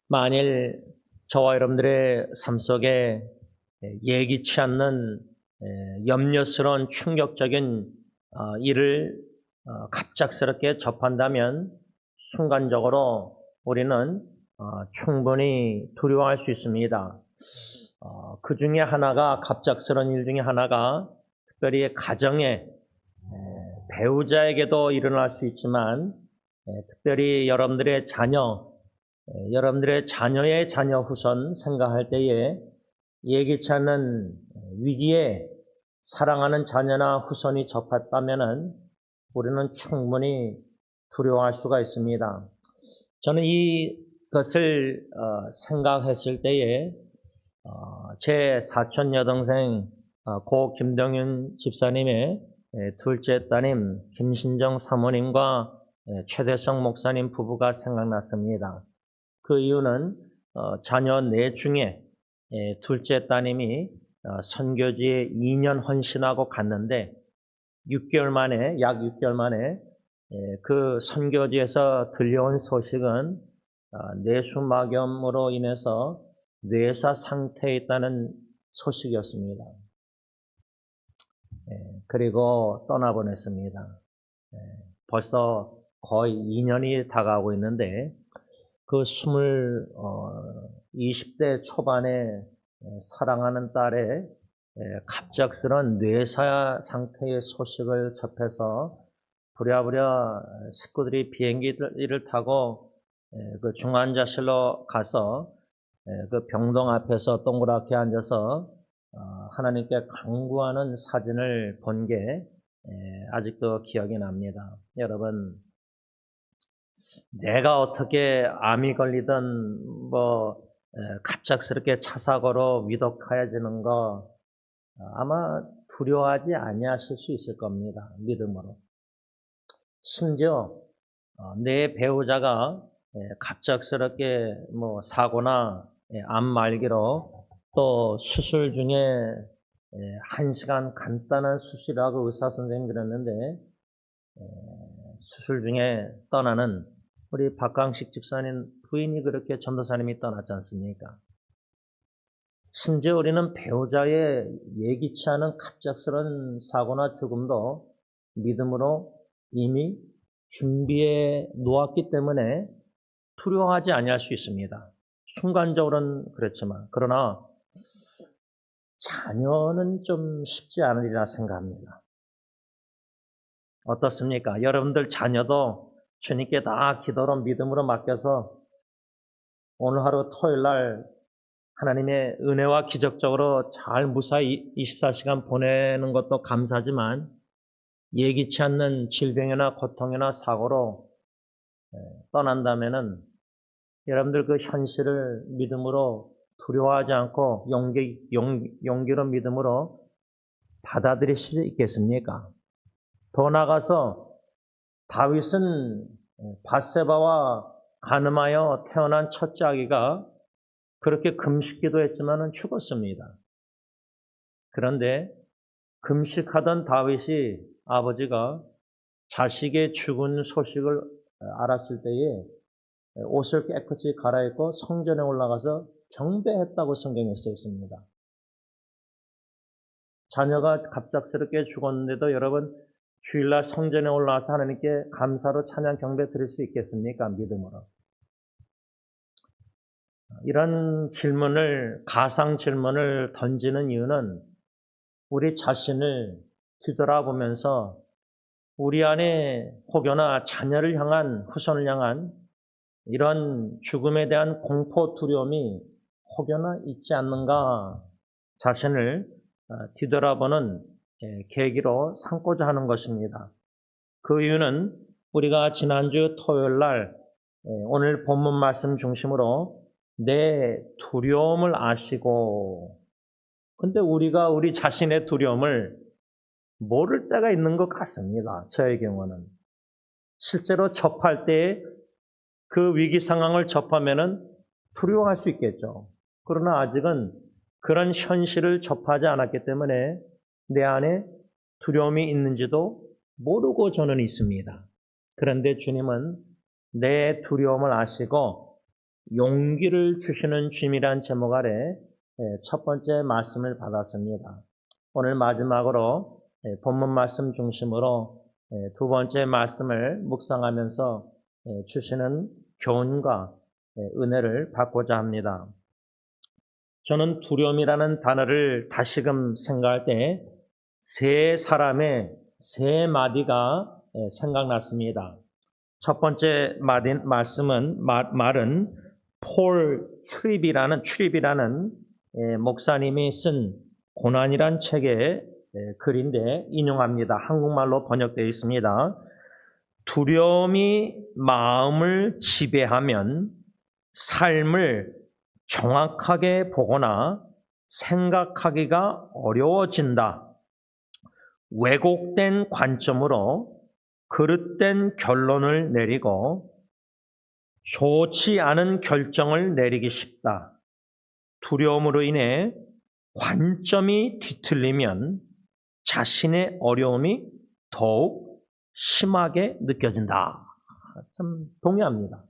만일 저와 여러분들의 삶 속에 예기치 않는 염려스러운 충격적인 일을 갑작스럽게 접한다면 순간적으로 우리는 충분히 두려워할 수 있습니다. 그 중에 하나가, 갑작스러운 일 중에 하나가 특별히 가정에 배우자에게도 일어날 수 있지만 특별히 여러분들의 자녀의 자녀 후손 생각할 때에 예기치 않은 위기에 사랑하는 자녀나 후손이 접했다면은 우리는 충분히 두려워할 수가 있습니다. 저는 이것을 생각했을 때에 제 사촌 여동생 고 김동윤 집사님의 둘째 따님 김신정 사모님과 최대성 목사님 부부가 생각났습니다. 그 이유는 자녀 넷 중에 둘째 따님이 선교지에 2년 헌신하고 갔는데 약 6개월 만에 그 선교지에서 들려온 소식은 뇌수막염으로 인해서 뇌사 상태에 있다는 소식이었습니다. 그리고 떠나보냈습니다. 벌써 거의 2년이 다가오고 있는데 그 20대 초반에 사랑하는 딸의 갑작스런 뇌사 상태의 소식을 접해서 부랴부랴 식구들이 비행기를 타고 그 중환자실로 가서 그 병동 앞에서 동그랗게 앉아서 하나님께 간구하는 사진을 본 게 아직도 기억이 납니다. 여러분, 내가 어떻게 암이 걸리든 갑작스럽게 차사고로 위독해지는 거 아마 두려워하지 아니하실 수 있을 겁니다. 믿음으로. 심지어 내 배우자가 갑작스럽게 사고나 암 말기로 또 수술 중에 1시간 간단한 수술이라고 의사 선생님이 그랬는데 수술 중에 떠나는 우리 박강식 집사님 부인이 그렇게 전도사님이 떠났지 않습니까? 심지어 우리는 배우자의 예기치 않은 갑작스러운 사고나 죽음도 믿음으로 이미 준비해 놓았기 때문에 두려워하지 아니할 수 있습니다. 순간적으로는 그렇지만, 그러나 자녀는 좀 쉽지 않으리라 생각합니다. 어떻습니까? 여러분들 자녀도 주님께 다 기도로 믿음으로 맡겨서 오늘 하루 토요일 날 하나님의 은혜와 기적적으로 잘 무사히 24시간 보내는 것도 감사하지만 예기치 않는 질병이나 고통이나 사고로 떠난다면은 여러분들 그 현실을 믿음으로 두려워하지 않고 용기로 믿음으로 받아들일 수 있겠습니까? 더 나아가서 다윗은 밧세바와 간음하여 태어난 첫째 아기가 그렇게 금식기도 했지만은 죽었습니다. 그런데 금식하던 다윗이 아버지가 자식의 죽은 소식을 알았을 때에 옷을 깨끗이 갈아입고 성전에 올라가서 경배했다고 성경에 써 있습니다. 자녀가 갑작스럽게 죽었는데도 여러분 주일날 성전에 올라와서 하나님께 감사로 찬양 경배 드릴 수 있겠습니까? 믿음으로. 이런 가상 질문을 던지는 이유는 우리 자신을 뒤돌아보면서 우리 안에 혹여나 자녀를 향한, 후손을 향한 이런 죽음에 대한 공포, 두려움이 혹여나 있지 않는가 자신을 뒤돌아보는 계기로 삼고자 하는 것입니다. 그 이유는 우리가 지난주 토요일 날 오늘 본문 말씀 중심으로 내 두려움을 아시고, 근데 우리가 우리 자신의 두려움을 모를 때가 있는 것 같습니다. 저의 경우는. 실제로 접할 때 그 위기 상황을 접하면은 두려워할 수 있겠죠. 그러나 아직은 그런 현실을 접하지 않았기 때문에 내 안에 두려움이 있는지도 모르고 저는 있습니다. 그런데 주님은 내 두려움을 아시고 용기를 주시는 주님이란 제목 아래 첫 번째 말씀을 받았습니다. 오늘 마지막으로 본문 말씀 중심으로 두 번째 말씀을 묵상하면서 주시는 교훈과 은혜를 받고자 합니다. 저는 두려움이라는 단어를 다시금 생각할 때 세 사람의 세 마디가 생각났습니다. 첫 번째 말은 폴 트립이라는 목사님이 쓴 고난이란 책의 글인데 인용합니다. 한국말로 번역되어 있습니다. 두려움이 마음을 지배하면 삶을 정확하게 보거나 생각하기가 어려워진다. 왜곡된 관점으로 그릇된 결론을 내리고 좋지 않은 결정을 내리기 쉽다. 두려움으로 인해 관점이 뒤틀리면 자신의 어려움이 더욱 심하게 느껴진다. 참 동의합니다.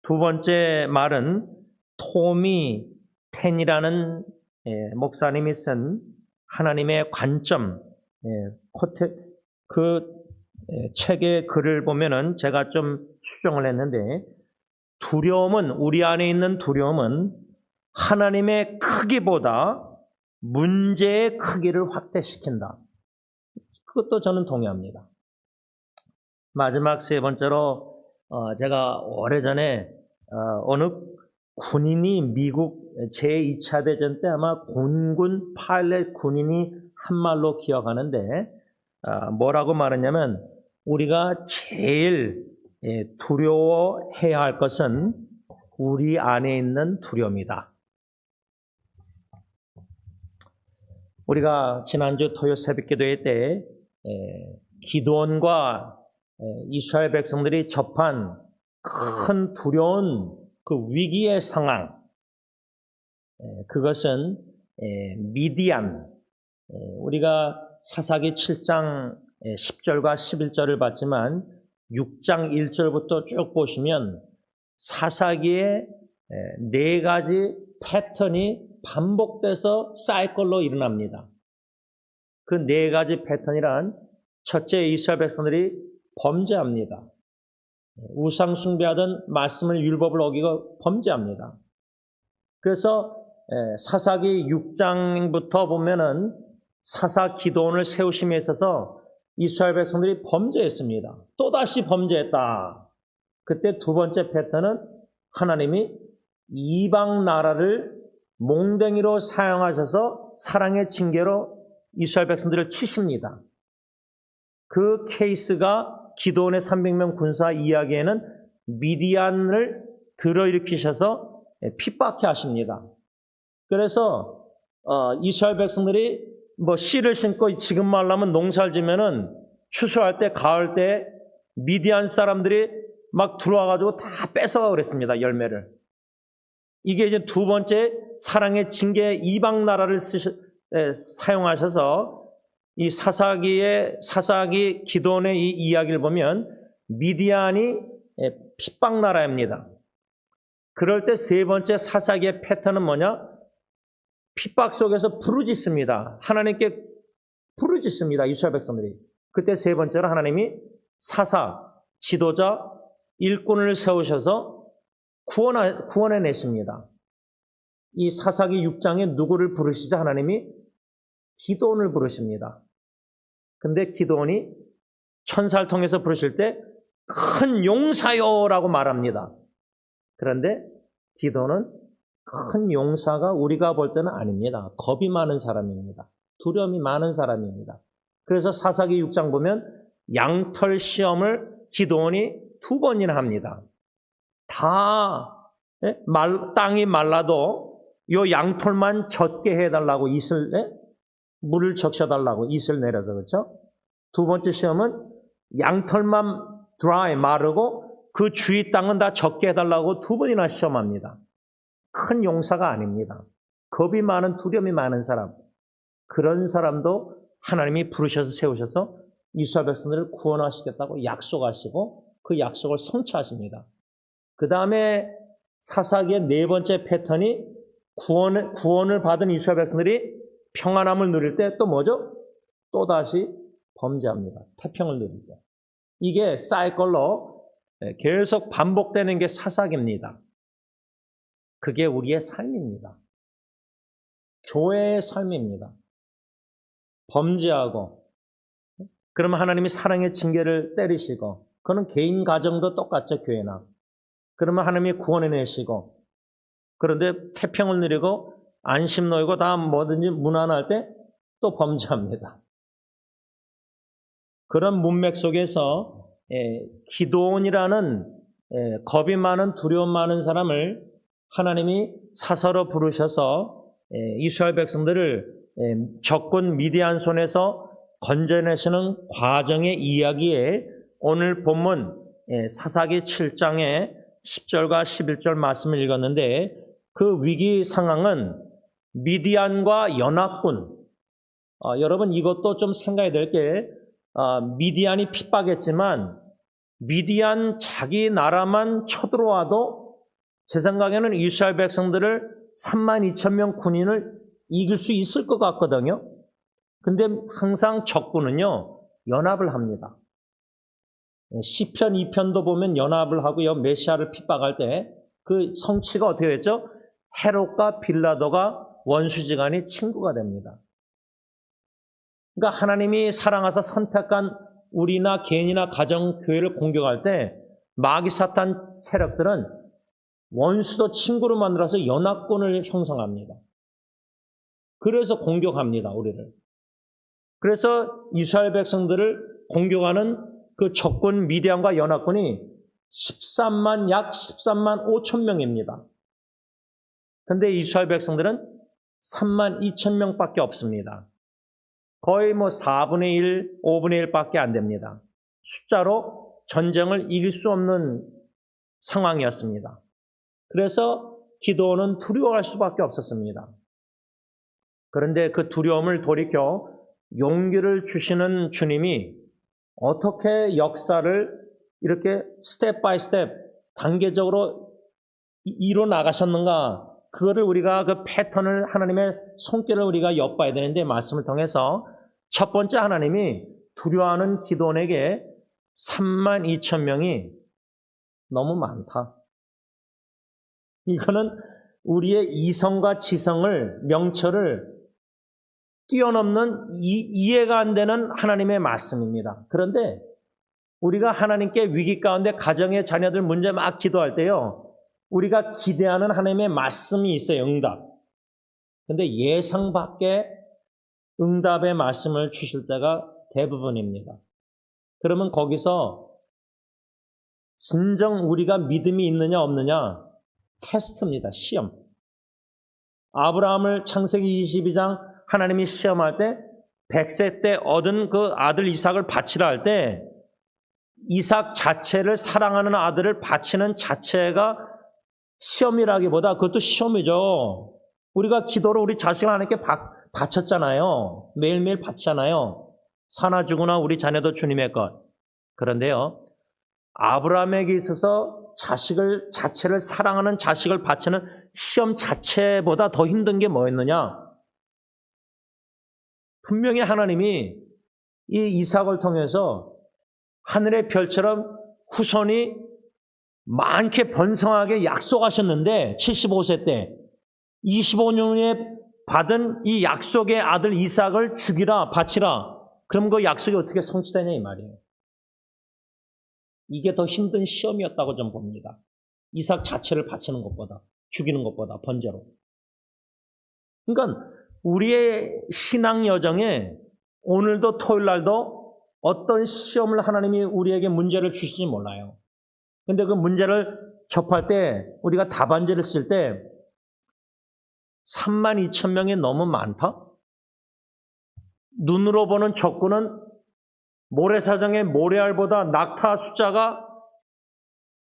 두 번째 말은 토미 텐이라는 목사님이 쓴 하나님의 관점 그 책의 글을 보면은 제가 좀 수정을 했는데 우리 안에 있는 두려움은 하나님의 크기보다 문제의 크기를 확대시킨다. 그것도 저는 동의합니다. 마지막 세 번째로 제가 오래전에 어느 군인이 미국 제2차 대전 때 아마 공군 파일럿 군인이 한 말로 기억하는데 뭐라고 말했냐면 우리가 제일 두려워해야 할 것은 우리 안에 있는 두려움이다. 우리가 지난주 토요 새벽 기도회 때 기드온과 이스라엘 백성들이 접한 큰 두려운 그 위기의 상황, 그것은 미디안, 우리가 사사기 7장 10절과 11절을 봤지만 6장 1절부터 쭉 보시면 사사기에 네 가지 패턴이 반복돼서 사이클로 일어납니다. 그 네 가지 패턴이란 첫째, 이스라엘 백성들이 범죄합니다. 우상 숭배하던 말씀을 율법을 어기고 범죄합니다. 그래서 사사기 6장부터 보면은 사사 기드온을 세우심에 있어서 이스라엘 백성들이 범죄했습니다. 또다시 범죄했다. 그때 두 번째 패턴은 하나님이 이방 나라를 몽댕이로 사용하셔서 사랑의 징계로 이스라엘 백성들을 치십니다. 그 케이스가 기드온의 300명 군사 이야기에는 미디안을 들어일으키셔서 핍박해 하십니다. 그래서 이스라엘 백성들이 씨를 심고 지금 말하면 농사를 지면은 추수할 때 가을 때 미디안 사람들이 막 들어와가지고 다 뺏어가 그랬습니다. 열매를. 이게 이제 두 번째 사랑의 징계 이방 나라를 사용하셔서 이 사사기 기드온의 이 이야기를 보면 미디안이 핍박 나라입니다. 그럴 때 세 번째 사사기의 패턴은 뭐냐? 핍박 속에서 부르짖습니다. 하나님께 부르짖습니다. 이스라엘 백성들이. 그때 세 번째로 하나님이 사사, 지도자, 일꾼을 세우셔서 구원해내십니다. 이 사사기 6장에 누구를 부르시자 하나님이 기드온을 부르십니다. 근데 기드온이 천사를 통해서 부르실 때 큰 용사요라고 말합니다. 그런데 기드온은 큰 용사가 우리가 볼 때는 아닙니다. 겁이 많은 사람입니다. 두려움이 많은 사람입니다. 그래서 사사기 6장 보면 양털 시험을 기드온이 2번이나 합니다. 땅이 말라도 요 양털만 젖게 해달라고 물을 적셔달라고 이슬 내려서, 그렇죠? 두 번째 시험은 양털만 마르고 그 주위 땅은 다 적게 해달라고 2번이나 시험합니다. 큰 용사가 아닙니다. 겁이 많은, 두려움이 많은 사람. 그런 사람도 하나님이 부르셔서 세우셔서 이스라엘 백성들을 구원하시겠다고 약속하시고 그 약속을 성취하십니다. 그 다음에 사사기의 네 번째 패턴이 구원을 받은 이스라엘 백성들이 평안함을 누릴 때 또 뭐죠? 또다시 범죄합니다. 태평을 누릴 때. 이게 사이클로 계속 반복되는 게 사사기입니다. 그게 우리의 삶입니다. 교회의 삶입니다. 범죄하고 그러면 하나님이 사랑의 징계를 때리시고 그거는 개인 가정도 똑같죠. 교회나. 그러면 하나님이 구원해내시고 그런데 태평을 누리고 안심 놓이고 다 뭐든지 무난할 때 또 범죄합니다. 그런 문맥 속에서 기드온이라는 겁이 많은 두려움 많은 사람을 하나님이 사사로 부르셔서 이스라엘 백성들을 적군 미디안 손에서 건져내시는 과정의 이야기에 오늘 본문 사사기 7장의 10절과 11절 말씀을 읽었는데 그 위기 상황은 미디안과 연합군. 여러분 이것도 좀 생각해야 될 게 미디안이 핍박했지만 미디안 자기 나라만 쳐들어와도 제 생각에는 이스라엘 백성들을 32,000명 군인을 이길 수 있을 것 같거든요. 근데 항상 적군은요 연합을 합니다. 시편 2편도 보면 연합을 하고요. 메시아를 핍박할 때 그 성취가 어떻게 됐죠? 헤롯과 빌라도가 원수지간이 친구가 됩니다. 그러니까 하나님이 사랑하사 선택한 우리나 개인이나 가정, 교회를 공격할 때 마귀 사탄 세력들은 원수도 친구로 만들어서 연합군을 형성합니다. 그래서 공격합니다, 우리를. 그래서 이스라엘 백성들을 공격하는 그 적군 미디안과 연합군이 약 13만 5천 명입니다. 그런데 이스라엘 백성들은 3만 2천 명밖에 없습니다. 거의 4분의 1, 5분의 1밖에 안 됩니다. 숫자로 전쟁을 이길 수 없는 상황이었습니다. 그래서 기드온은 두려워할 수밖에 없었습니다. 그런데 그 두려움을 돌이켜 용기를 주시는 주님이 어떻게 역사를 이렇게 스텝 바이 스텝 단계적으로 이뤄 나가셨는가, 그거를 우리가 그 패턴을 하나님의 손길을 우리가 엿봐야 되는데 말씀을 통해서 첫 번째 하나님이 두려워하는 기드온에게 3만 2천 명이 너무 많다. 이거는 우리의 이성과 지성을 명철을 뛰어넘는 이해가 안 되는 하나님의 말씀입니다. 그런데 우리가 하나님께 위기 가운데 가정의 자녀들 문제 막 기도할 때요, 우리가 기대하는 하나님의 말씀이 있어요. 응답. 그런데 예상 밖의 응답의 말씀을 주실 때가 대부분입니다. 그러면 거기서 진정 우리가 믿음이 있느냐 없느냐 테스트입니다. 시험. 아브라함을 창세기 22장 하나님이 시험할 때 100세 때 얻은 그 아들 이삭을 바치라 할 때 이삭 자체를 사랑하는 아들을 바치는 자체가 시험이라기보다 그것도 시험이죠. 우리가 기도로 우리 자식을 하나님께 바쳤잖아요. 매일매일 바치잖아요. 사나 죽으나 우리 자녀도 주님의 것. 그런데요, 아브라함에게 있어서 자체를 사랑하는 자식을 바치는 시험 자체보다 더 힘든 게 뭐였느냐? 분명히 하나님이 이 이삭을 통해서 하늘의 별처럼 후손이 많게 번성하게 약속하셨는데 75세 때 25년에 받은 이 약속의 아들 이삭을 죽이라, 바치라. 그럼 그 약속이 어떻게 성취되냐 이 말이에요. 이게 더 힘든 시험이었다고 좀 봅니다. 이삭 자체를 바치는 것보다, 죽이는 것보다 번제로. 그러니까 우리의 신앙 여정에 오늘도 토요일 날도 어떤 시험을 하나님이 우리에게 문제를 주실지 몰라요. 근데 그 문제를 접할 때 우리가 답안지를 쓸 때 3만 2천 명이 너무 많다? 눈으로 보는 적군은 모래사장의 모래알보다 낙타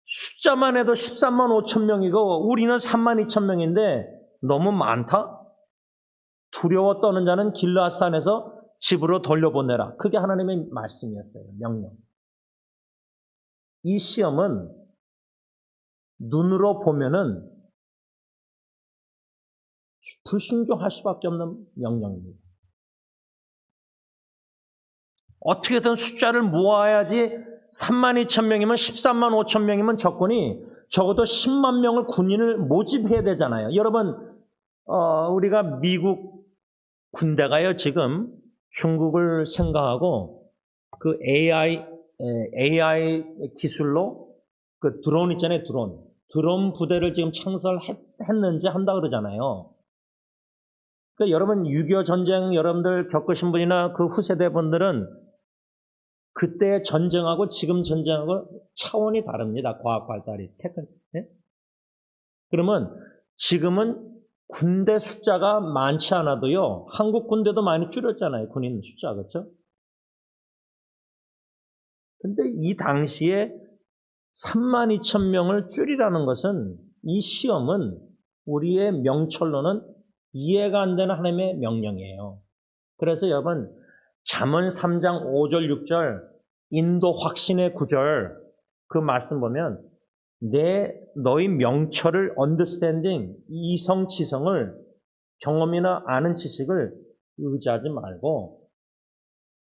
숫자만 해도 13만 5천 명이고 우리는 3만 2천 명인데 너무 많다? 두려워 떠는 자는 길르앗산에서 집으로 돌려보내라. 그게 하나님의 말씀이었어요. 명령. 이 시험은 눈으로 보면은 불순종할 수밖에 없는 명령입니다. 어떻게든 숫자를 모아야지 32,000명이면 13만 5천 명이면 적군이 적어도 10만 명을 군인을 모집해야 되잖아요. 여러분, 우리가 미국 군대가요, 지금 중국을 생각하고 그 AI 기술로 그 드론 있잖아요, 드론 부대를 지금 창설했는지 한다 그러잖아요. 그러니까 여러분 6.25 전쟁 여러분들 겪으신 분이나 그 후세대 분들은 그때 전쟁하고 지금 전쟁하고 차원이 다릅니다. 과학 발달이. 네? 그러면 지금은 군대 숫자가 많지 않아도요. 한국 군대도 많이 줄였잖아요. 군인 숫자. 그렇죠? 근데 이 당시에 32,000명을 줄이라는 것은 이 시험은 우리의 명철로는 이해가 안 되는 하나님의 명령이에요. 그래서 여러분 잠언 3장 5절 6절 인도 확신의 9절 그 말씀 보면 너희 명철을 understanding 이성치성을 경험이나 아는 지식을 의지하지 말고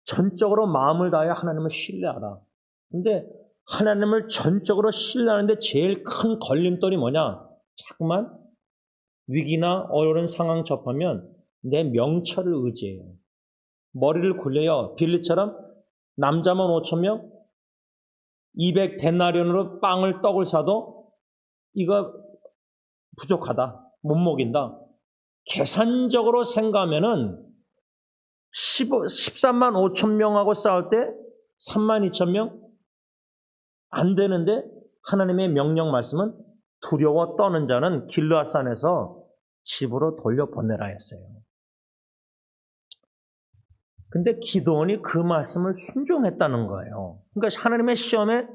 전적으로 마음을 다해 하나님을 신뢰하라. 근데 하나님을 전적으로 신뢰하는데 제일 큰 걸림돌이 뭐냐? 자꾸만 위기나 어려운 상황 접하면 내 명철을 의지해요. 머리를 굴려요. 빌리처럼 남자만 5,000명 200 데나리온으로 떡을 사도 이거 부족하다. 못 먹인다. 계산적으로 생각하면은 13만 5천 명하고 싸울 때 3만 2천 명 안 되는데 하나님의 명령 말씀은 두려워 떠는 자는 길르앗산에서 집으로 돌려보내라 했어요. 근데 기드온이 그 말씀을 순종했다는 거예요. 그러니까 하나님의 시험에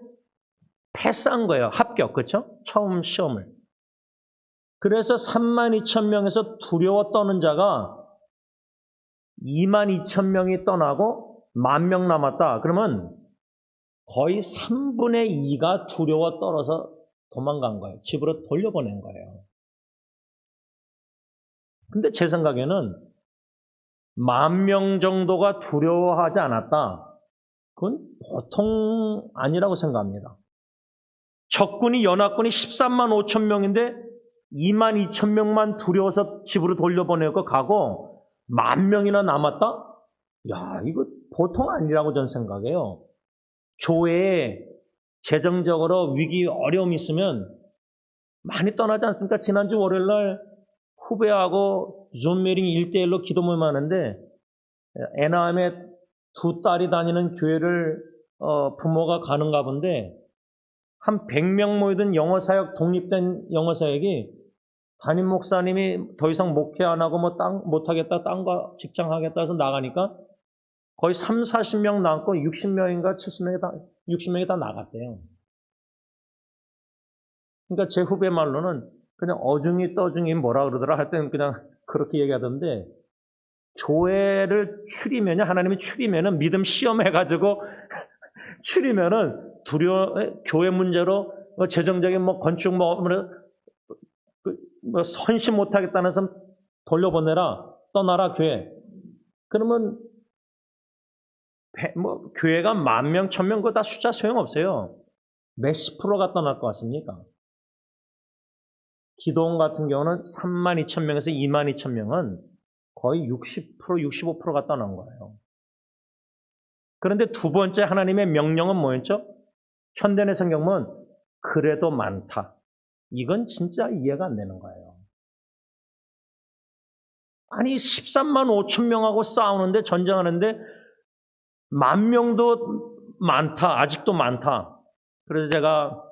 패스한 거예요. 합격, 그렇죠? 처음 시험을. 그래서 3만 2천 명에서 두려워 떠는 자가 2만 2천 명이 떠나고 10,000명 남았다. 그러면 거의 3분의 2가 두려워 떨어서 도망간 거예요. 집으로 돌려보낸 거예요. 근데 제 생각에는 10,000명 정도가 두려워하지 않았다. 그건 보통 아니라고 생각합니다. 적군이 연합군이 13만 5천 명인데 2만 2천 명만 두려워서 집으로 돌려보내고 가고 10,000명이나 남았다? 야, 이거 보통 아니라고 저는 생각해요. 교회에 재정적으로 위기, 어려움이 있으면 많이 떠나지 않습니까? 지난주 월요일날 후배하고 줌 미팅 1대1로 기도 모임 하는데 애나함에 두 딸이 다니는 교회를 부모가 가는가 본데 한 100명 모이던 영어사역, 독립된 영어사역이 담임 목사님이 더 이상 목회 안 하고 못하겠다, 딴 거 직장 하겠다 해서 나가니까 거의 30-40명 남고 60명인가 60명이 다 나갔대요. 그러니까 제 후배 말로는 그냥 어중이 떠중이 뭐라 그러더라 할 때는 그냥 그렇게 얘기하던데 교회를 추리면요, 하나님이 추리면은 믿음 시험해가지고 추리면은 교회 문제로 재정적인 건축 선심 못하겠다는 사람 돌려보내라, 떠나라 교회. 그러면 교회가 10,000명, 1,000명 그거 다 숫자 소용없어요. 몇십 프로가 떠날 것 같습니까? 기도원 같은 경우는 3만 2천 명에서 2만 2천 명은 거의 60%, 65%가 떠난 거예요. 그런데 두 번째 하나님의 명령은 뭐였죠? 현대의 성경은 그래도 많다. 이건 진짜 이해가 안 되는 거예요. 아니 13만 5천 명하고 싸우는데 전쟁하는데 10,000명도 많다. 아직도 많다. 그래서 제가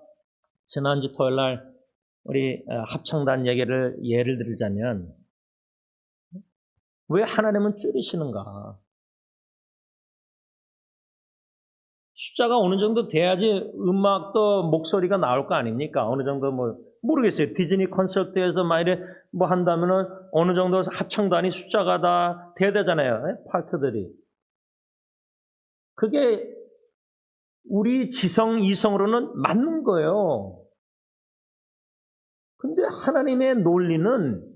지난주 토요일 날 우리 합창단 예를 들자면 왜 하나님은 줄이시는가? 숫자가 어느 정도 돼야지 음악도 목소리가 나올 거 아닙니까? 어느 정도 모르겠어요. 디즈니 콘서트에서 만일에 한다면은 어느 정도 합창단이 숫자가 다 돼야 되잖아요. 파트들이. 그게 우리 지성, 이성으로는 맞는 거예요. 근데 하나님의 논리는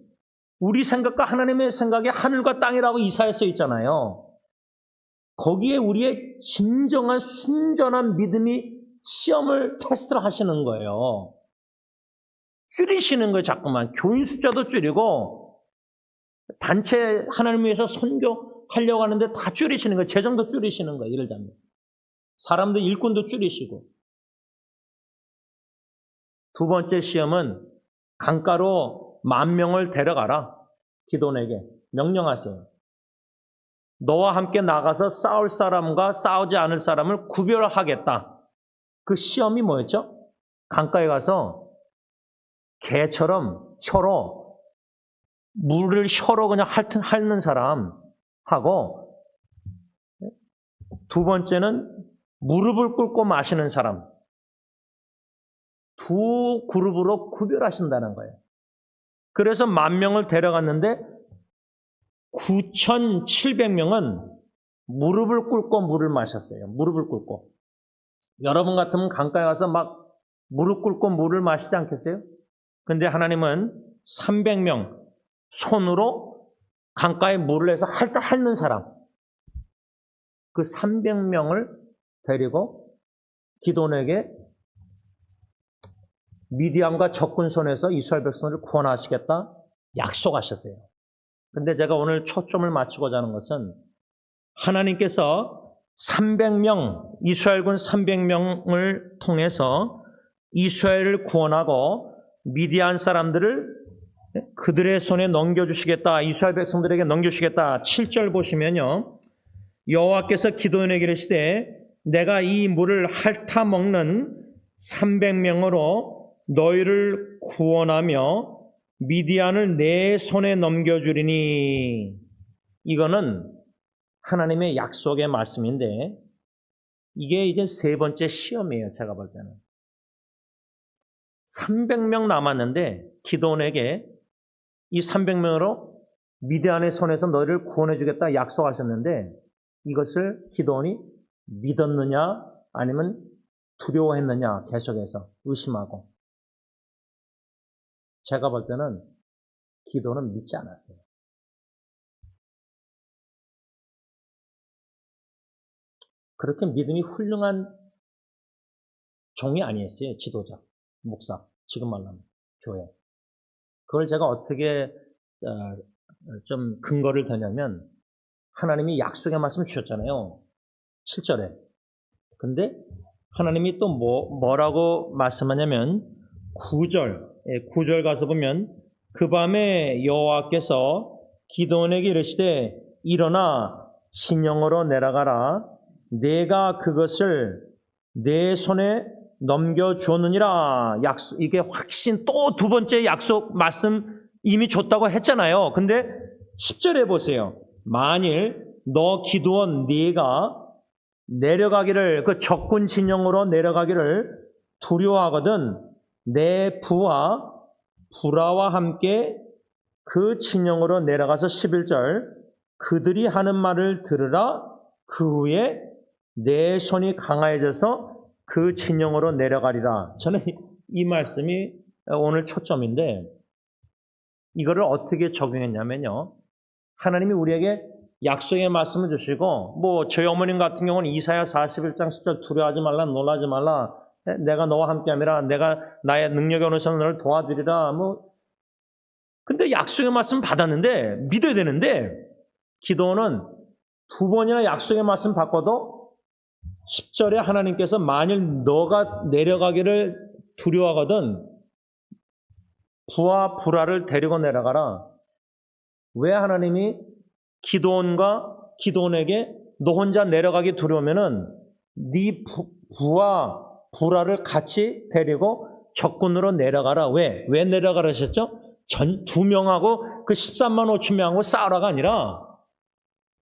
우리 생각과 하나님의 생각이 하늘과 땅이라고 이사야에 써 있잖아요. 거기에 우리의 진정한 순전한 믿음이 시험을 테스트를 하시는 거예요. 줄이시는 거예요. 자꾸만 교인 숫자도 줄이고 단체 하나님 위해서 선교하려고 하는데 다 줄이시는 거예요. 재정도 줄이시는 거예요. 이를 잡는 사람들 일꾼도 줄이시고. 두 번째 시험은 강가로 10,000명을 데려가라. 기돈에게 명령하세요. 너와 함께 나가서 싸울 사람과 싸우지 않을 사람을 구별하겠다. 그 시험이 뭐였죠? 강가에 가서 개처럼 혀로 물을 혀로 그냥 핥는 사람하고, 두 번째는 무릎을 꿇고 마시는 사람. 두 그룹으로 구별하신다는 거예요. 그래서 10,000명을 데려갔는데 9,700명은 무릎을 꿇고 물을 마셨어요. 무릎을 꿇고. 여러분 같으면 강가에 가서 막 무릎 꿇고 물을 마시지 않겠어요? 근데 하나님은 300명 손으로 강가에 물을 해서 핥는 사람, 그 300명을 데리고 기돈에게 미디안과 적군 손에서 이스라엘 백성을 구원하시겠다 약속하셨어요. 근데 제가 오늘 초점을 맞추고자 하는 것은 하나님께서 300명, 이스라엘군 300명을 통해서 이스라엘을 구원하고 미디안 사람들을 그들의 손에 넘겨주시겠다, 이스라엘 백성들에게 넘겨주시겠다. 7절 보시면요, 여호와께서 기도원에게 이르시되 내가 이 물을 핥아 먹는 300명으로 너희를 구원하며 미디안을 내 손에 넘겨주리니. 이거는 하나님의 약속의 말씀인데 이게 이제 세 번째 시험이에요. 제가 볼 때는 300명 남았는데 기도원에게 이 300명으로 미디안의 손에서 너희를 구원해 주겠다 약속하셨는데 이것을 기도원이 믿었느냐 아니면 두려워했느냐 계속해서 의심하고. 제가 볼 때는 기도는 믿지 않았어요. 그렇게 믿음이 훌륭한 종이 아니었어요. 지도자, 목사, 지금 말하면 교회. 그걸 제가 어떻게 좀 근거를 대냐면 하나님이 약속의 말씀을 주셨잖아요. 7절에. 근데 하나님이 또 뭐라고 말씀하냐면 9절 가서 보면 그 밤에 여호와께서 기도원에게 이르시되 일어나 진영으로 내려가라. 내가 그것을 내 손에 넘겨주었느니라. 약속, 이게 확신, 또 두 번째 약속 말씀 이미 줬다고 했잖아요. 근데 10절에 보세요. 만일 너 기도원 네가 내려가기를, 그 적군 진영으로 내려가기를 두려워하거든 내 부하 불화와 함께 그 진영으로 내려가서 11절 그들이 하는 말을 들으라. 그 후에 내 손이 강화해져서 그 진영으로 내려가리라. 저는 이 말씀이 오늘 초점인데 이거를 어떻게 적용했냐면요. 하나님이 우리에게 약속의 말씀을 주시고 저희 어머님 같은 경우는 이사야 41장 10절 두려워하지 말라 놀라지 말라 내가 너와 함께함이라 내가 나의 능력에 어느 선을 너를 도와주리라 근데 약속의 말씀 받았는데 믿어야 되는데 기도는 두 번이나 약속의 말씀 받고도 10절에 하나님께서 만일 너가 내려가기를 두려워하거든 부하 불화를 데리고 내려가라. 왜 하나님이 기도원에게 너 혼자 내려가기 두려우면은 네 부하 불화를 같이 데리고 적군으로 내려가라. 왜 내려가라 하셨죠? 두 명하고 그 13만 5천 명하고 싸우라가 아니라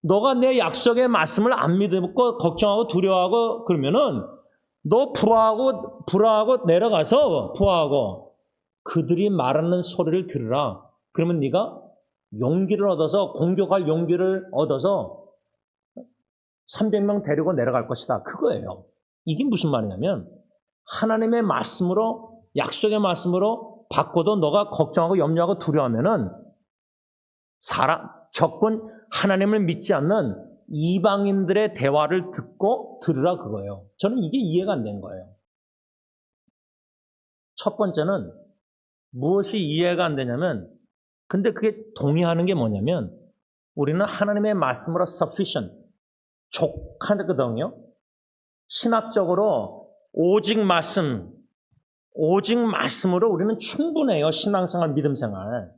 너가 내 약속의 말씀을 안 믿고 걱정하고 두려워하고 그러면은 너 불화하고 내려가서 부하하고 그들이 말하는 소리를 들으라. 그러면 네가 용기를 얻어서 공격할 용기를 얻어서 300명 데리고 내려갈 것이다. 그거예요. 이게 무슨 말이냐면 하나님의 말씀으로 약속의 말씀으로 받고도 너가 걱정하고 염려하고 두려워하면은 적군 하나님을 믿지 않는 이방인들의 대화를 듣고 들으라 그거예요. 저는 이게 이해가 안 된 거예요. 첫 번째는 무엇이 이해가 안 되냐면, 근데 그게 동의하는 게 뭐냐면, 우리는 하나님의 말씀으로 sufficient, 족하거든요. 신학적으로 오직 말씀으로 우리는 충분해요. 신앙생활, 믿음생활.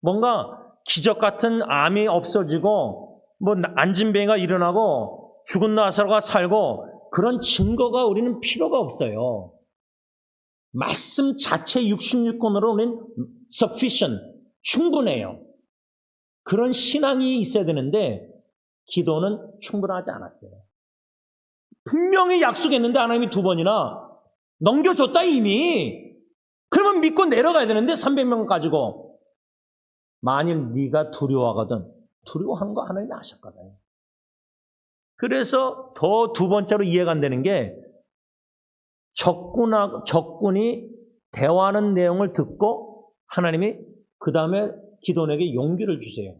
뭔가 기적 같은 암이 없어지고 뭐 안진뱅이가 일어나고 죽은 나사로가 살고 그런 증거가 우리는 필요가 없어요. 말씀 자체 66권으로 우리는 sufficient, 충분해요. 그런 신앙이 있어야 되는데 기도는 충분하지 않았어요. 분명히 약속했는데 하나님이 2번이나 넘겨줬다 이미. 그러면 믿고 내려가야 되는데 300명 가지고. 만일 네가 두려워하거든, 두려워한 거 하나님이 아셨거든요. 그래서 더 2번째로 이해가 안 되는 게, 적군이 대화하는 내용을 듣고 하나님이 그 다음에 기도원에게 용기를 주세요.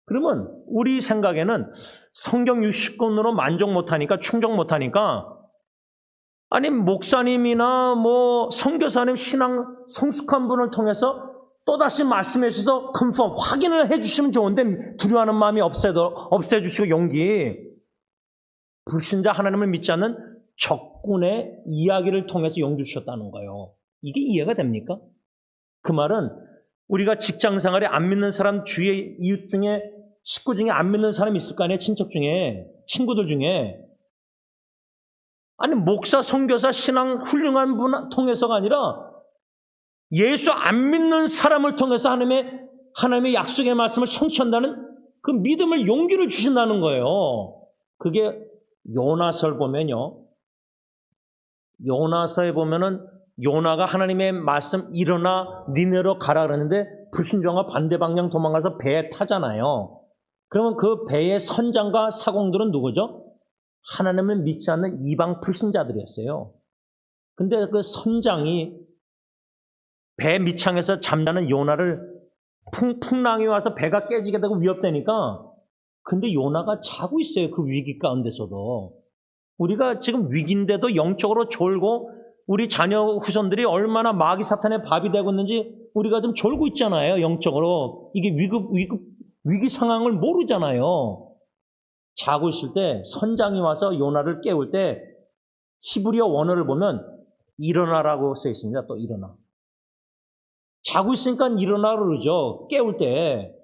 그러면 우리 생각에는 성경 60권으로 만족 못하니까, 충족 못하니까, 아니 목사님이나 뭐 선교사님, 신앙 성숙한 분을 통해서 또다시 말씀해 주셔서 컨펌, 확인을 해 주시면 좋은데 두려워하는 마음이 없애주시고 용기. 불신자, 하나님을 믿지 않는 적군의 이야기를 통해서 용기 주셨다는 거예요. 이게 이해가 됩니까? 그 말은 우리가 직장생활에 안 믿는 사람, 주위에 이웃 중에, 식구 중에 안 믿는 사람이 있을 거 아니에요. 친척 중에, 친구들 중에. 아니 목사, 선교사, 신앙 훌륭한 분 통해서가 아니라 예수 안 믿는 사람을 통해서 하나님의 약속의 말씀을 성취한다는 그 믿음을, 용기를 주신다는 거예요. 그게 요나서를 보면요. 요나서에 보면은 요나가 하나님의 말씀 일어나 니네로 가라 그러는데 불순종과 반대 방향 도망가서 배에 타잖아요. 그러면 그 배의 선장과 사공들은 누구죠? 하나님을 믿지 않는 이방 불신자들이었어요. 근데 그 선장이 배 밑창에서 잠자는 요나를 풍랑이 와서 배가 깨지게 되고 위협되니까, 근데 요나가 자고 있어요. 그 위기 가운데서도. 우리가 지금 위기인데도 영적으로 졸고 우리 자녀 후손들이 얼마나 마귀 사탄의 밥이 되고 있는지 우리가 좀 졸고 있잖아요. 영적으로. 이게 위기 상황을 모르잖아요. 자고 있을 때 선장이 와서 요나를 깨울 때 히브리어 원어를 보면 일어나라고 써 있습니다. 또 일어나. 자고 있으니까 일어나라고 그러죠. 깨울 때.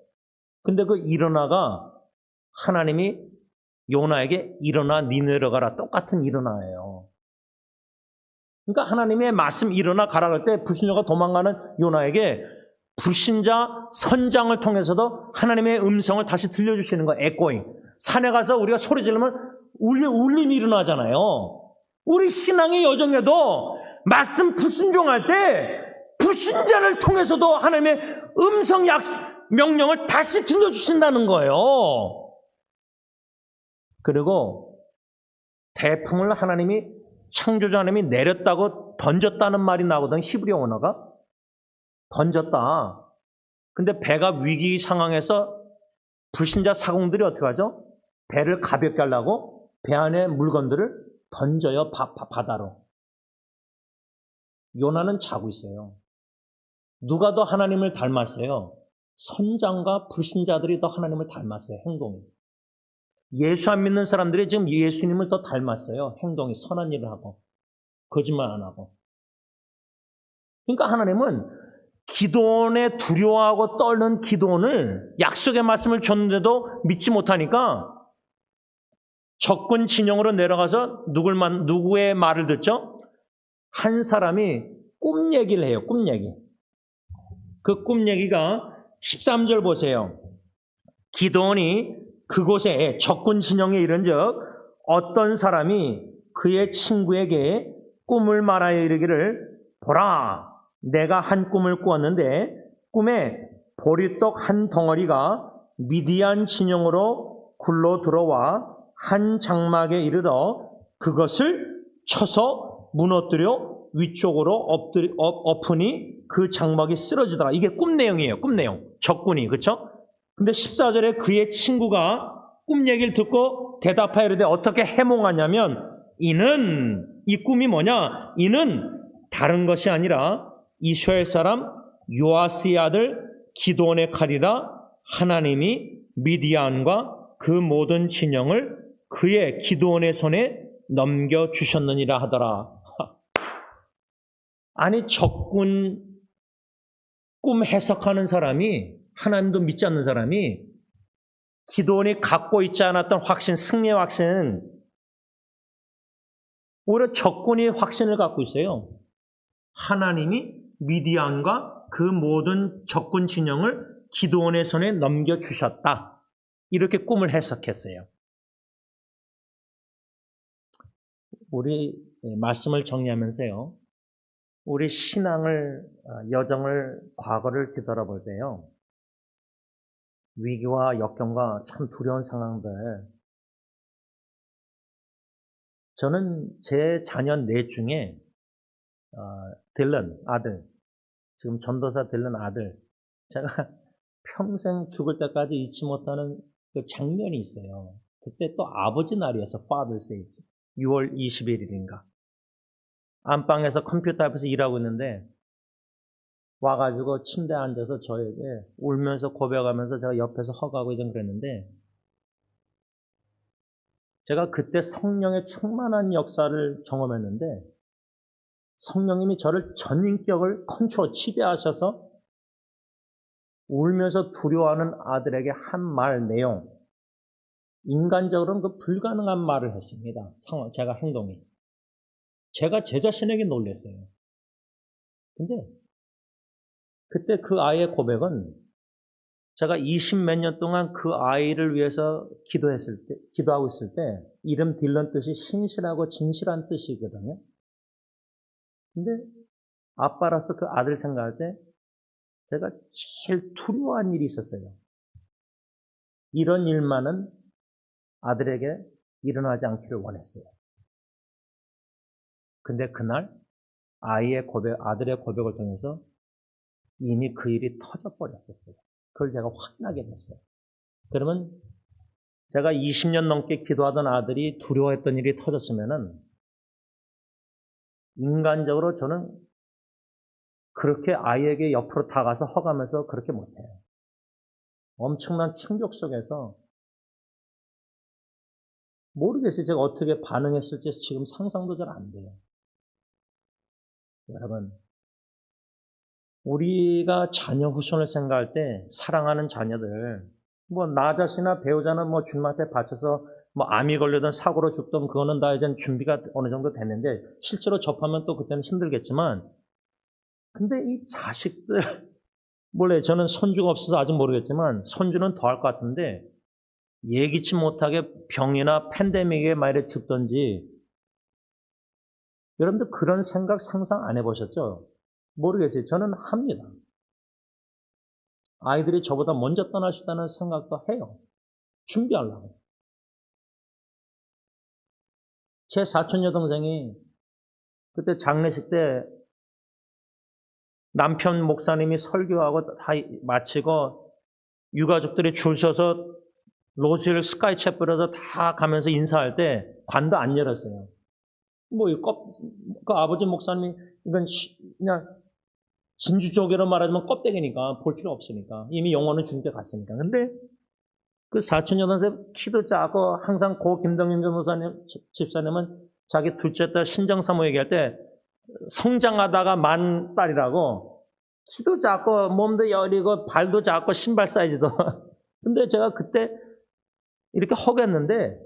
근데 그 일어나가 하나님이 요나에게 일어나 니네로 가라, 똑같은 일어나예요. 그러니까 하나님의 말씀 일어나 가라 그럴 때 불신자가 도망가는 요나에게 불신자 선장을 통해서도 하나님의 음성을 다시 들려주시는 거예요. 에코잉. 산에 가서 우리가 소리 지르면 울림이 일어나잖아요. 우리 신앙의 여정에도 말씀 불순종할 때 불신자를 통해서도 하나님의 음성 명령을 다시 들려주신다는 거예요. 그리고 태풍을 하나님이, 창조자 하나님이 내렸다고 던졌다는 말이 나오거든. 히브리어 언어가. 던졌다. 근데 배가 위기 상황에서 불신자 사공들이 어떻게 하죠? 배를 가볍게 하려고 배 안에 물건들을 던져요. 바다로. 요나는 자고 있어요. 누가 더 하나님을 닮았어요? 선장과 불신자들이 더 하나님을 닮았어요. 행동이. 예수 안 믿는 사람들이 지금 예수님을 더 닮았어요. 행동이, 선한 일을 하고 거짓말 안 하고. 그러니까 하나님은 기도원의 두려워하고 떨는 기도원을 약속의 말씀을 줬는데도 믿지 못하니까 적군 진영으로 내려가서 누구의 말을 듣죠? 한 사람이 꿈 얘기를 해요. 꿈 얘기. 그 꿈 얘기가 13절 보세요. 기도원이 그곳에 적군 진영에 이른즉 어떤 사람이 그의 친구에게 꿈을 말하여 이르기를, 보라, 내가 한 꿈을 꾸었는데 꿈에 보리떡 한 덩어리가 미디안 진영으로 굴러 들어와 한 장막에 이르러 그것을 쳐서 무너뜨려 위쪽으로 엎으니 그 장막이 쓰러지더라. 이게 꿈 내용이에요. 꿈 내용. 적군이, 그렇죠? 근데 14절에 그의 친구가 꿈 얘기를 듣고 대답하여 이르되 어떻게 해몽하냐면 이 꿈이 뭐냐? 이는 다른 것이 아니라 이스라엘 사람 요아스의 아들 기드온의 칼이라 하나님이 미디안과 그 모든 진영을 그의 기드온의 손에 넘겨주셨느니라 하더라. 아니 적군 꿈 해석하는 사람이, 하나님도 믿지 않는 사람이 기드온이 갖고 있지 않았던 확신, 승리의 확신은 오히려 적군이 확신을 갖고 있어요. 하나님이 미디안과 그 모든 적군 진영을 기드온의 손에 넘겨주셨다. 이렇게 꿈을 해석했어요. 우리 말씀을 정리하면서요, 우리 신앙을, 여정을, 과거를 뒤돌아볼 때요, 위기와 역경과 참 두려운 상황들, 저는 제 자녀 넷 중에 딜런 아들, 지금 전도사 딜런 아들, 제가 평생 죽을 때까지 잊지 못하는 그 장면이 있어요. 그때 또 아버지 날이어서 Father's Day, 6월 21일인가. 안방에서 컴퓨터 앞에서 일하고 있는데 와가지고 침대에 앉아서 저에게 울면서 고백하면서 제가 옆에서 허가하고 좀 그랬는데, 제가 그때 성령의 충만한 역사를 경험했는데 성령님이 저를 전인격을 컨트롤, 지배하셔서 울면서 두려워하는 아들에게 한 말 내용, 인간적으로는 그 불가능한 말을 했습니다. 상황, 제가 행동이. 제가 제 자신에게 놀랐어요. 근데 그때 그 아이의 고백은 제가 20몇 년 동안 그 아이를 위해서 기도하고 있을 때, 이름 딜런 뜻이 신실하고 진실한 뜻이거든요. 근데 아빠라서 그 아들 생각할 때 제가 제일 두려워한 일이 있었어요. 이런 일만은 아들에게 일어나지 않기를 원했어요. 근데 그날 아들의 고백을 통해서 이미 그 일이 터져버렸었어요. 그걸 제가 확인하게 됐어요. 그러면 제가 20년 넘게 기도하던 아들이 두려워했던 일이 터졌으면은 인간적으로 저는 그렇게 아이에게 옆으로 다가서 허가면서 그렇게 못해요. 엄청난 충격 속에서 모르겠어요. 제가 어떻게 반응했을지 지금 상상도 잘 안 돼요. 여러분, 우리가 자녀 후손을 생각할 때 사랑하는 자녀들, 뭐 나 자신이나 배우자는 뭐 주님한테 바쳐서 뭐 암이 걸리든 사고로 죽든 그거는 다 이제 준비가 어느 정도 됐는데 실제로 접하면 또 그때는 힘들겠지만, 근데 이 자식들, 몰래 저는 손주가 없어서 아직 모르겠지만 손주는 더 할 것 같은데 예기치 못하게 병이나 팬데믹에 말에 죽든지, 여러분들 그런 생각 상상 안 해보셨죠? 모르겠어요. 저는 합니다. 아이들이 저보다 먼저 떠나시다는 생각도 해요. 준비하려고. 제 사촌 여동생이 그때 장례식 때 남편 목사님이 설교하고 다 마치고 유가족들이 줄 서서 로스힐 스카이채플에서 다 가면서 인사할 때 관도 안 열었어요. 그 아버지 목사님이 이건 그냥 진주조개로 말하자면 껍데기니까 볼 필요 없으니까 이미 영혼은 주님께 갔으니까. 근데 그 사촌 여동생 키도 작고 항상 고 김덕림 전도사님 집사님은 자기 둘째 딸 신정사모 얘기할 때 성장하다가 만 딸이라고, 키도 작고 몸도 여리고 발도 작고 신발 사이즈도. 근데 제가 그때 이렇게 허겠는데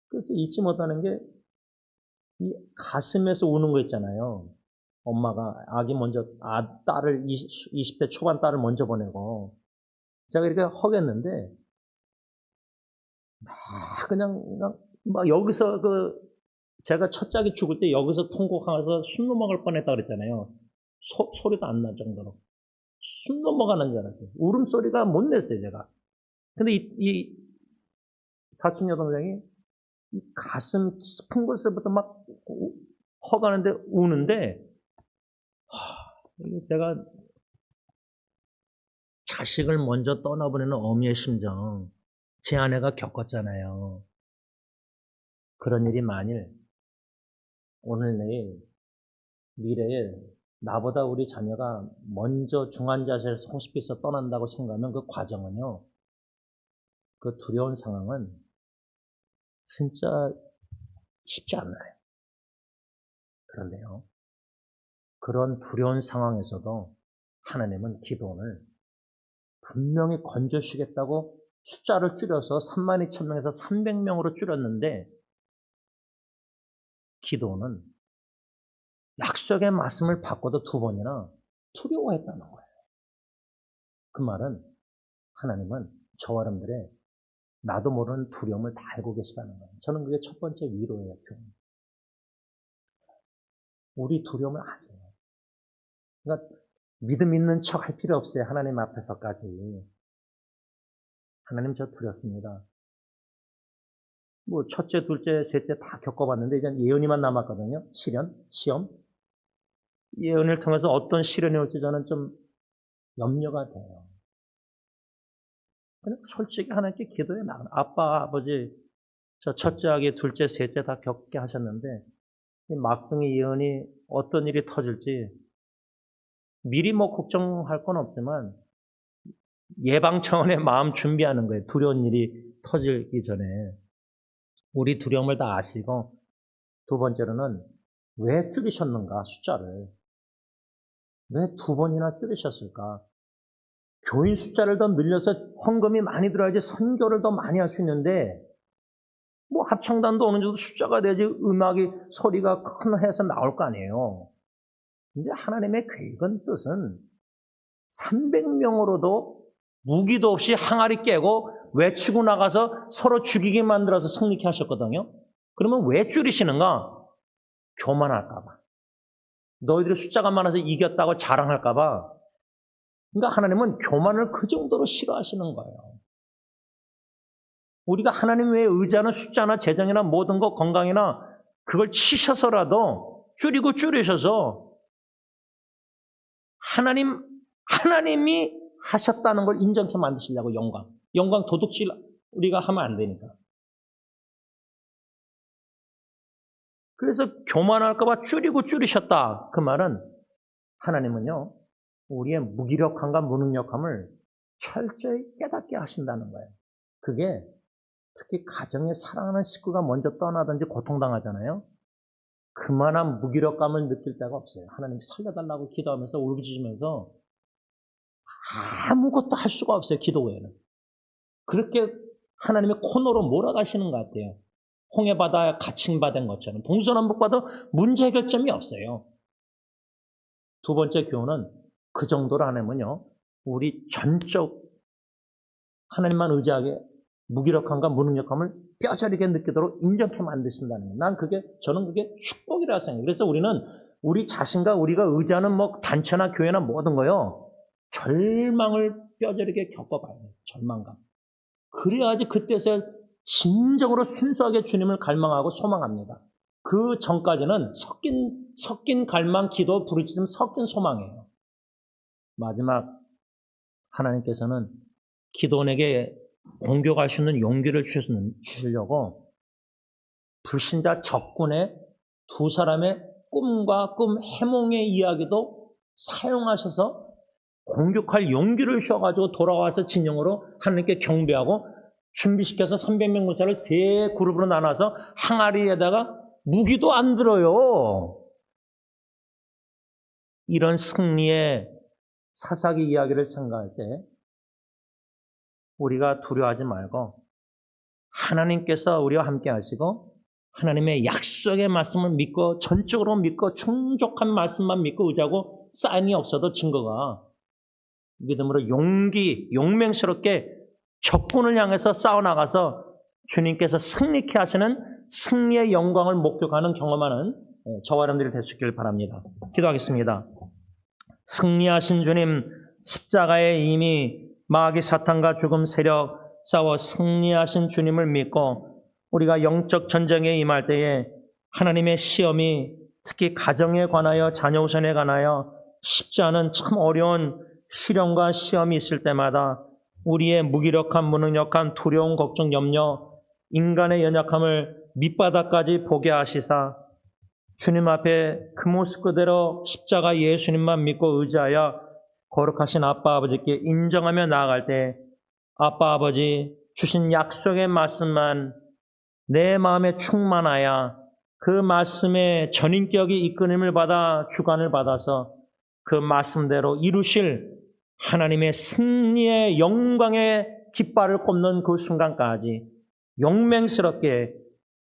그래서 잊지 못하는 게 이 가슴에서 우는 거 있잖아요. 엄마가 딸을 20대 초반 딸을 먼저 보내고 제가 이렇게 허겠는데 막 여기서 제가 첫 짝이 죽을 때 여기서 통곡하면서 숨 넘어갈 뻔했다 그랬잖아요. 소리도 안 날 정도로 숨 넘어가는 줄 알았어요. 울음소리가 못 냈어요, 제가. 근데 이 사촌 여동생이 이 가슴 깊은 곳에부터 막 허가는데 우는데, 제가 자식을 먼저 떠나보내는 어미의 심정, 제 아내가 겪었잖아요. 그런 일이 만일 오늘 내일 미래에 나보다 우리 자녀가 먼저 중환자실에서 호스피스에 떠난다고 생각하면 그 과정은요, 그 두려운 상황은 진짜 쉽지 않아요. 그런데요, 그런 두려운 상황에서도 하나님은 기도원을 분명히 건져주시겠다고 숫자를 줄여서 32,000명에서 300명으로 줄였는데, 기도원은 약속의 말씀을 받고도 2번이나 두려워했다는 거예요. 그 말은 하나님은 저와 여러분들의 나도 모르는 두려움을 다 알고 계시다는 거예요. 저는 그게 첫 번째 위로예요. 우리 두려움을 아세요. 그러니까 믿음 있는 척 할 필요 없어요. 하나님 앞에서까지. 하나님 저 두렵습니다. 뭐 첫째, 둘째, 셋째 다 겪어봤는데 이제 예언이만 남았거든요. 시험. 예언을 통해서 어떤 시련이 올지 저는 좀 염려가 돼요. 그냥 솔직히 하나님께 기도해 나가는 아빠, 아버지, 저 첫째 아기, 둘째, 셋째 다 겪게 하셨는데 이 막둥이 예언이 어떤 일이 터질지 미리 뭐 걱정할 건 없지만 예방 차원의 마음 준비하는 거예요. 두려운 일이 터지기 전에. 우리 두려움을 다 아시고, 2번째로는 왜 줄이셨는가, 숫자를. 왜 2번이나 줄이셨을까? 교인 숫자를 더 늘려서 헌금이 많이 들어야지 선교를 더 많이 할 수 있는데, 뭐 합창단도 어느 정도 숫자가 돼야지 음악이, 소리가 큰 해서 나올 거 아니에요. 근데 하나님의 계획은 뜻은 300명으로도 무기도 없이 항아리 깨고 외치고 나가서 서로 죽이게 만들어서 승리케 하셨거든요. 그러면 왜 줄이시는가? 교만할까봐. 너희들이 숫자가 많아서 이겼다고 자랑할까봐. 그러니까 하나님은 교만을 그 정도로 싫어하시는 거예요. 우리가 하나님 외에 의지하는 숫자나 재정이나 모든 것, 건강이나 그걸 치셔서라도 줄이셔서 하나님이 하셨다는 걸 인정케 만드시려고 영광 도둑질 우리가 하면 안 되니까. 그래서 교만할까봐 줄이셨다. 그 말은 하나님은요, 우리의 무기력함과 무능력함을 철저히 깨닫게 하신다는 거예요. 그게 특히 가정에 사랑하는 식구가 먼저 떠나든지 고통당하잖아요. 그만한 무기력감을 느낄 때가 없어요. 하나님 살려달라고 기도하면서 울부짖으면서 아무것도 할 수가 없어요. 기도 외에는. 그렇게 하나님의 코너로 몰아가시는 것 같아요. 홍해바다에 갇힌바다인 것처럼. 동서남북바다 문제 해결점이 없어요. 2번째 교훈은 그 정도로 하나님은요, 우리 전적 하나님만 의지하게 무기력함과 무능력함을 뼈저리게 느끼도록 인정케 만드신다는 거예요. 저는 그게 축복이라고 생각해요. 그래서 우리는 우리 자신과 우리가 의지하는 뭐 단체나 교회나 모든 거요, 절망을 뼈저리게 겪어봐야 돼요. 절망감. 그래야지 그때서야 진정으로 순수하게 주님을 갈망하고 소망합니다. 그 전까지는 섞인 갈망, 기도, 부르짖음, 섞인 소망이에요. 마지막, 하나님께서는 기도원에게 공격할 수 있는 용기를 주시려고 불신자 적군의 2사람의 꿈과 해몽의 이야기도 사용하셔서 공격할 용기를 주셔가지고 돌아와서 진영으로 하나님께 경배하고 준비시켜서 300명 군사를 3그룹으로 나눠서 항아리에다가 무기도 안 들어요. 이런 승리의 사사기 이야기를 생각할 때 우리가 두려워하지 말고 하나님께서 우리와 함께 하시고 하나님의 약속의 말씀을 믿고 전적으로 믿고 충족한 말씀만 믿고 의지하고 사인이 없어도 증거가 믿음으로 용맹스럽게 적군을 향해서 싸워나가서 주님께서 승리케 하시는 승리의 영광을 목격하는 경험하는 저와 여러분들이 될 수 있기를 바랍니다. 기도하겠습니다. 승리하신 주님, 십자가에 이미 마귀 사탄과 죽음 세력 싸워 승리하신 주님을 믿고 우리가 영적 전쟁에 임할 때에 하나님의 시험이 특히 가정에 관하여 자녀 우선에 관하여 쉽지 않은 참 어려운 시련과 시험이 있을 때마다 우리의 무기력한, 무능력한, 두려움, 걱정, 염려, 인간의 연약함을 밑바닥까지 보게 하시사 주님 앞에 그 모습 그대로 십자가 예수님만 믿고 의지하여 거룩하신 아빠 아버지께 인정하며 나아갈 때 아빠 아버지 주신 약속의 말씀만 내 마음에 충만하여 그 말씀의 전인격이 이끌림을 받아 주관을 받아서 그 말씀대로 이루실 하나님의 승리의 영광의 깃발을 꼽는 그 순간까지 용맹스럽게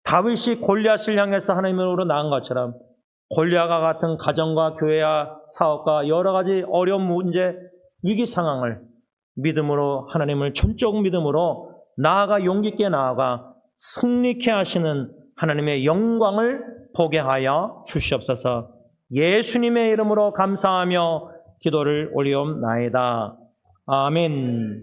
다윗이 골리앗을 향해서 하나님으로 나간 것처럼 골리앗과 같은 가정과 교회와 사업과 여러 가지 어려운 문제, 위기 상황을 믿음으로 하나님을 전적 믿음으로 나아가 용기 있게 나아가 승리케 하시는 하나님의 영광을 보게 하여 주시옵소서. 예수님의 이름으로 감사하며 기도를 올리옵나이다. 아멘.